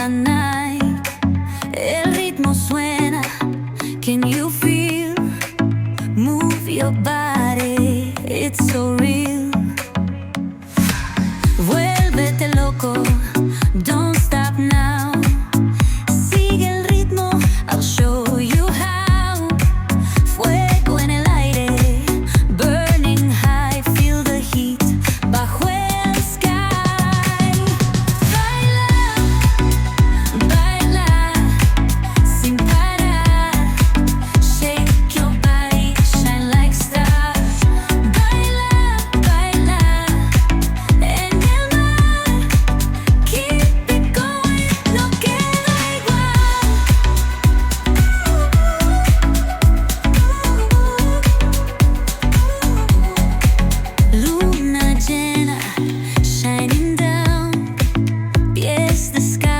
night. El ritmo suena. Can you feel? Move your body, it's so real. Vuélvete loco, don't stop now. Sigue el ritmo, I'll show you how. Fuego en el aire, burning high, feel the heat bajo el sky. Baila, baila, sin parar. Shake your body, shine like stars. Baila, baila, en el mar. Keep it going, no queda igual. Luna llena, shining down. Yes, the sky.